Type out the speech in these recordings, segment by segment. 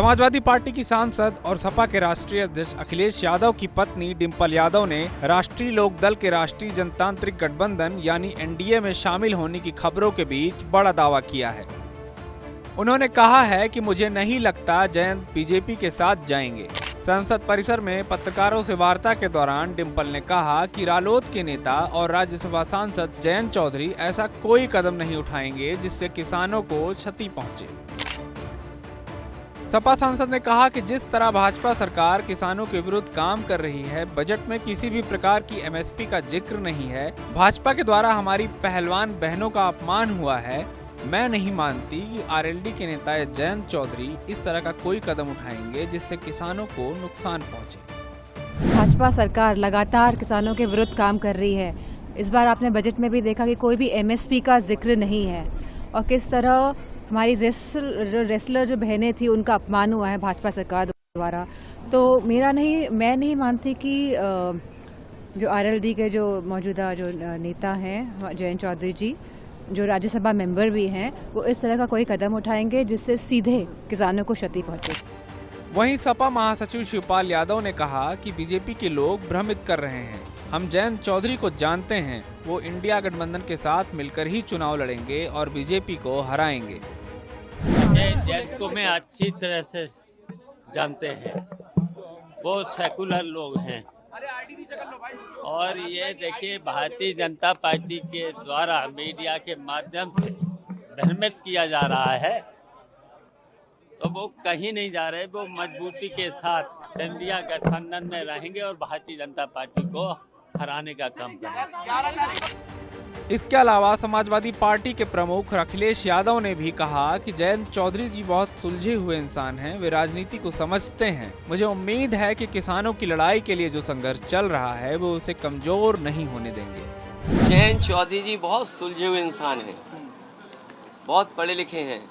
Samajwadi party की सांसद और सपा के राष्ट्रीय अध्यक्ष अखिलेश यादव की पत्नी डिंपल यादव ने राष्ट्रीय लोक दल के राष्ट्रीय जनतांत्रिक गठबंधन यानी एनडीए में शामिल होने की खबरों के बीच बड़ा दावा किया है। उन्होंने कहा है कि मुझे नहीं लगता जयंत बीजेपी के साथ जाएंगे। संसद परिसर में पत्रकारों से वार्ता के दौरान डिंपल ने कहा कि रालोद के नेता और राज्यसभा सांसद जयंत चौधरी ऐसा कोई कदम नहीं उठाएंगे जिससे किसानों को क्षति पहुंचे। सपा सांसद ने कहा कि जिस तरह भाजपा सरकार किसानों के विरुद्ध काम कर रही है, बजट में किसी भी प्रकार की एमएसपी का जिक्र नहीं है। भाजपा के द्वारा हमारी पहलवान बहनों का अपमान हुआ है। मैं नहीं मानती कि आरएलडी के नेता जयंत चौधरी इस तरह का कोई कदम उठाएंगे जिससे किसानों को नुकसान पहुंचे। भाजपा सरकार लगातार किसानों के विरुद्ध काम कर रही है। इस बार आपने बजट में भी देखा कि कोई भी एमएसपी का जिक्र नहीं है और किस तरह हमारी रेसलर जो बहनें थी उनका अपमान हुआ है भाजपा सरकार द्वारा। तो मैं नहीं मानती कि जो आरएलडी के जो मौजूदा जो नेता हैं जयंत चौधरी जी, जो राज्यसभा मेंबर भी हैं, वो इस तरह का कोई कदम उठाएंगे जिससे सीधे किसानों को क्षति पहुंचे। वहीं सपा महासचिव शिवपाल यादव ने कहा कि बीजेपी के लोग भ्रमित कर रहे हैं। हम जयंत चौधरी को जानते हैं, वो इंडिया गठबंधन के साथ मिलकर ही चुनाव लड़ेंगे और बीजेपी को हराएंगे। जयंत को मैं अच्छी तरह से जानते हैं, वो सेकुलर लोग हैं और ये देखिए भारतीय जनता पार्टी के द्वारा मीडिया के माध्यम से भ्रमित किया जा रहा है, तो वो कहीं नहीं जा रहे। वो मजबूती के साथ इंडिया गठबंधन में रहेंगे और भारतीय जनता पार्टी को हराने का काम करेंगे। इसके अलावा समाजवादी पार्टी के प्रमुख अखिलेश यादव ने भी कहा कि जयंत चौधरी जी बहुत सुलझे हुए इंसान हैं, वे राजनीति को समझते हैं। मुझे उम्मीद है कि किसानों की लड़ाई के लिए जो संघर्ष चल रहा है वो उसे कमजोर नहीं होने देंगे। जयंत चौधरी जी बहुत सुलझे हुए इंसान हैं, बहुत पढ़े लिखे हैं,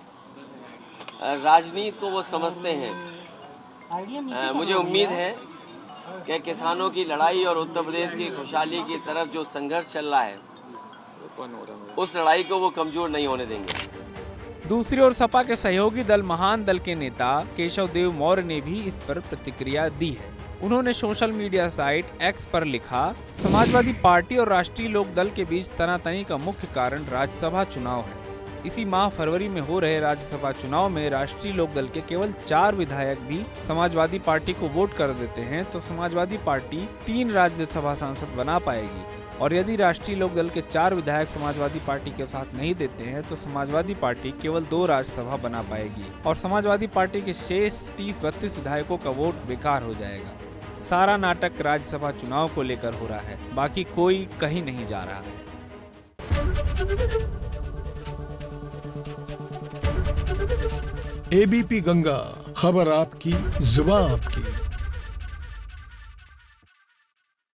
राजनीति को वो समझते हैं। मुझे उम्मीद है कि किसानों की लड़ाई और उत्तर प्रदेश की खुशहाली की तरफ जो संघर्ष चल रहा है उस लड़ाई को वो कमजोर नहीं होने देंगे। दूसरी ओर सपा के सहयोगी दल महान दल के नेता केशव देव मौर्य ने भी इस पर प्रतिक्रिया दी है। उन्होंने सोशल मीडिया साइट एक्स पर लिखा, समाजवादी पार्टी और राष्ट्रीय लोक दल के बीच तनातनी का मुख्य कारण राज्यसभा चुनाव है। इसी माह फरवरी में हो रहे राज्यसभा चुनाव में राष्ट्रीय लोक दल के केवल 4 विधायक भी समाजवादी पार्टी को वोट कर देते हैं तो समाजवादी पार्टी 3 राज्यसभा सांसद बना पाएगी, और यदि राष्ट्रीय लोक दल के 4 विधायक समाजवादी पार्टी के साथ नहीं देते हैं तो समाजवादी पार्टी केवल 2 राज्यसभा बना पाएगी और समाजवादी पार्टी के शेष 30-32 विधायकों का वोट बेकार हो जाएगा। सारा नाटक राज्यसभा चुनाव को लेकर हो रहा है, बाकी कोई कहीं नहीं जा रहा है। एबीपी गंगा, खबर आपकी, जुबान आपकी।